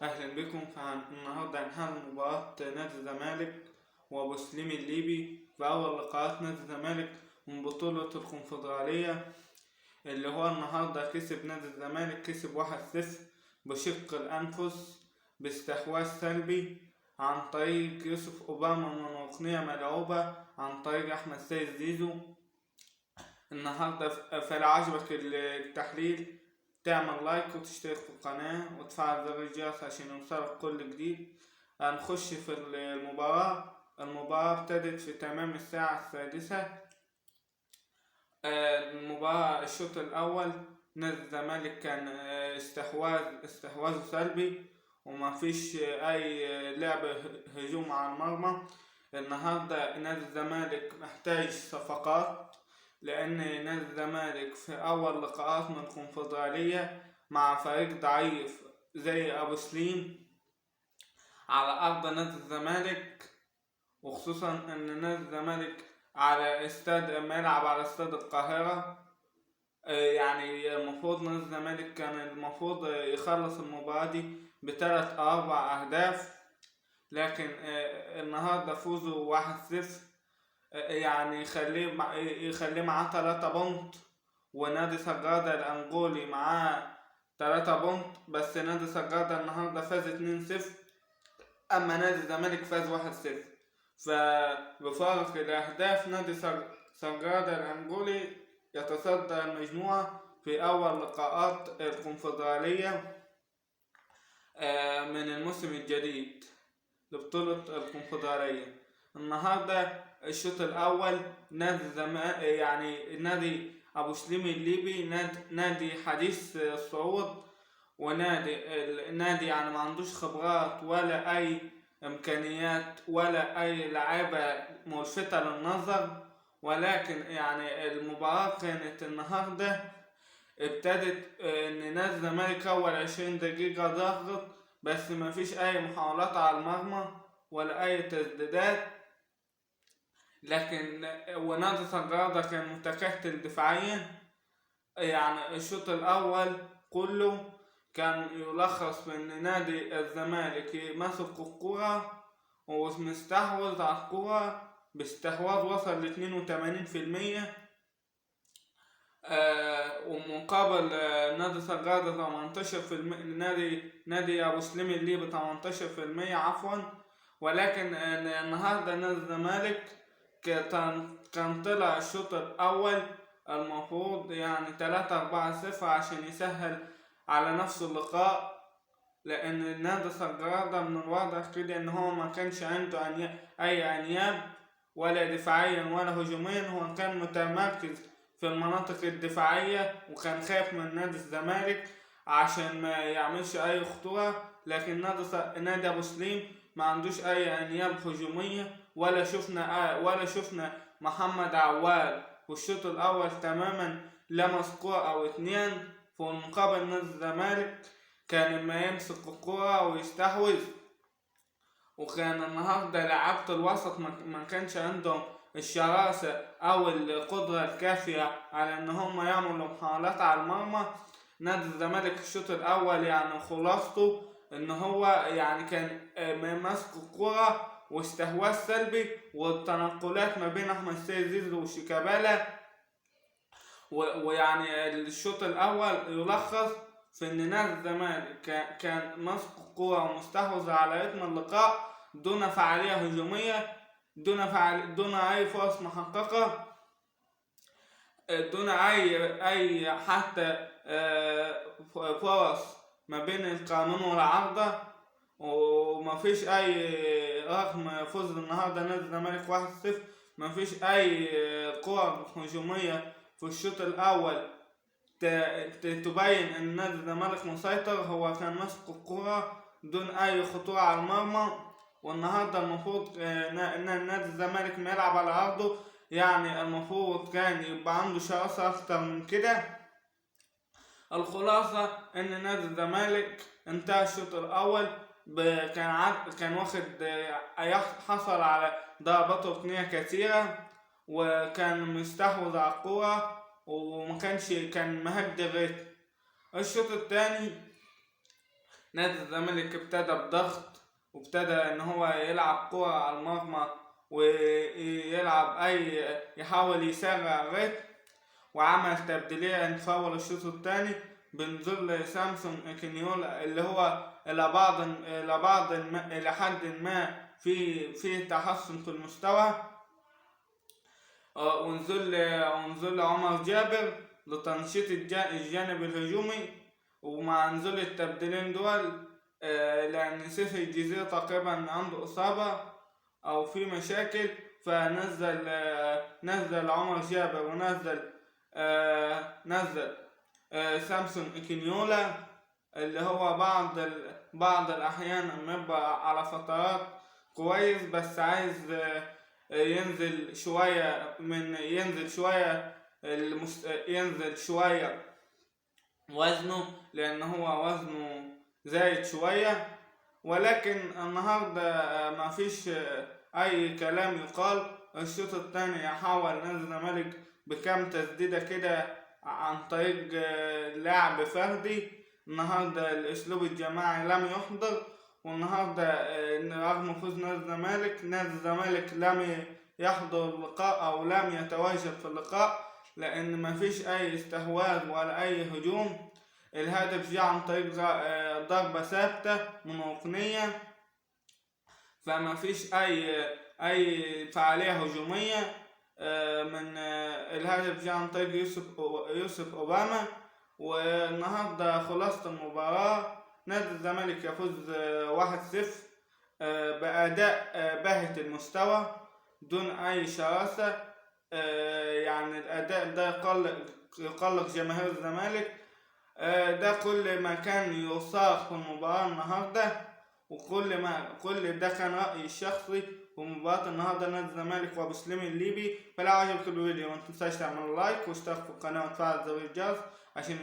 أهلا بكم. النهاردة هنحل مباراة نادي الزمالك وأبو سليم الليبي في أول لقاءات نادي الزمالك من بطولة الكونفدرالية، اللي هو النهاردة كسب نادي الزمالك، كسب 1-0 بشق الأنفس باستحواذ سلبي عن طريق يوسف أوباما من ركنية ملعوبة عن طريق أحمد سيد زيزو. النهاردة فلو عجبك التحليل تعمل لايك وتشترك في القناة وتفعل زر الجرس عشان يوصلك كل جديد. هنخش في المباراة ابتدت في تمام الساعة 6. المباراة الشوط الأول نادي الزمالك كان استحواذ سلبي وما فيش أي لعب هجوم على المرمى. النهاردة نادي الزمالك محتاج صفقات، لأن نادي الزمالك في أول لقاءات من الكونفدرالية مع فريق ضعيف زي أبو سليم على أرض نادي الزمالك، وخصوصا أن نادي الزمالك على ملعب على استاد القاهرة. يعني المفروض نادي الزمالك كان المفروض يخلص المباراة دي ب3 أو 4 أهداف، لكن النهاردة فوزوا 1-0 يعني يخليه معاه 3 بونت، ونادي سجادة الأنجولي معاه 3 بونت بس. نادي سجادة النهاردة فاز 2-0، أما نادي الزمالك فاز 1-0. فبفارق الأهداف نادي سجادة الأنجولي يتصدر المجموعة في أول لقاءات الكونفدرالية من الموسم الجديد لبطولة الكونفدرالية. النهاردة الشوط الأول نادي أبو سليم الليبي نادي حديث الصعود، ونادي يعني ما عندوش خبرات ولا أي إمكانيات ولا أي لعيبة ملفتة للنظر، ولكن يعني المباراة كانت النهاردة ابتدت ان نادي الزمالك اول 20 دقيقة ضغط بس ما فيش اي محاولات على المرمى ولا اي تسديدات، لكن ونادي سجادة كان متكتل دفاعيا. يعني الشوط الاول كله كان يلخص في ان نادي الزمالك ماسك الكرة ومستحوذ على الكرة باستحواذ وصل ل 82%، ومقابل نادي سجادة 18%، نادي أبو سليم الليبي 18% عفوا. ولكن النهاردة نادي الزمالك كان طلع الشوط الأول المفروض يعني 3-4-0 عشان يسهل على نفسه اللقاء، لأن نادي سجادة من الواضح كده إن هو ما كانش عنده أي أنياب ولا دفاعيا ولا هجوميا. هو كان متمركز في المناطق الدفاعية وكان خايف من نادي الزمالك عشان ما يعملش أي خطورة، لكن نادي أبو سليم ما عندوش أي أنياب هجومية ولا شفنا محمد عواد والشوط الأول تماما لمس كرة أو 2. في المقابل نادي الزمالك كان لما يمسك الكرة ويستحوذ، وكان النهارده لعيبة الوسط ما كانش عندهم الشراسة أو القدرة الكافية على إن هم يعملوا محاولات على المرمى. نادي الزمالك الشوط الأول يعني خلاصته إن هو يعني كان ماسك الكرة واستحواذ سلبي والتنقلات ما بين أحمد سيد زيزو وشيكابالا، ويعني الشوط الأول يلخص في إن نادي الزمالك كان ماسك الكرة ومستحوذ على رتم اللقاء دون فعالية هجومية، دون أي فرص محققة، دون أي حتى فرص ما بين القانون والعارضة، ومفيش أي رغم فوز النهاردة نادي الزمالك 1-0 مفيش أي قوة هجومية في الشوط الأول تبين ان نادي الزمالك مسيطر. هو كان ماسك الكرة دون اي خطورة على المرمى، والنهارده المفروض ان نادي الزمالك ما يلعب على ارضه، يعني المفروض كان يبقى عنده شراسة اكتر من كده. الخلاصة ان نادي الزمالك انتهى الشوط الاول كان واخد حصل على ضربات ركنية كثيرة وكان مستحوذ على الكرة وما كان مهدي الريتم. الشوط الثاني نادي الزمالك ابتدى بضغط، وابتدى ان هو يلعب كرة على المرمى ويلعب يحاول يسارع الريتم، وعمل تبديلية في أول الشوط الثاني بنزول سامسون اكينيولا اللي هو إلى حد ما في تحسن في المستوى، ونزول عمر جابر لتنشيط الجانب الهجومي. ومع نزول التبديلين دول لأن سيف الجزيرة تقريبا عنده إصابة أو في مشاكل، نزل عمر جابر ونزل سامسون اكينيولا اللي هو بعض الأحيان بيبقى على فترات كويس، بس عايز ينزل شوية وزنه، لأن هو وزنه زايد شوية. ولكن النهاردة مفيش أي كلام يقال. الشوط الثاني حاول نادي الزمالك بكام تسديدة كده عن طريق لعب فردي. النهاردة الأسلوب الجماعي لم يحضر، والنهاردة رغم فوز نادي الزمالك لم يحضر اللقاء أو لم يتواجد في اللقاء، لأن مفيش أي استحواذ ولا أي هجوم. الهدف جاء عن طريق ضربة ثابتة من ركنية، فما فيش أي فعالية هجومية. من الهدف جاء عن طريق يوسف أوباما. والنهاردة خلاصة المباراة نادي الزمالك يفوز 1-0 بأداء باهت المستوى دون أي شراسة. يعني الأداء ده يقلق جماهير الزمالك. ده كل ما كان يصاغ في المباراة النهاردة، كل ده كان رأيي الشخصي في مباراة النهاردة نادي الزمالك وبسليم الليبي. فلو عجبك الفيديو ما تنساش تعمل لايك واشترك في القناة وتفعل زر الجرس عشان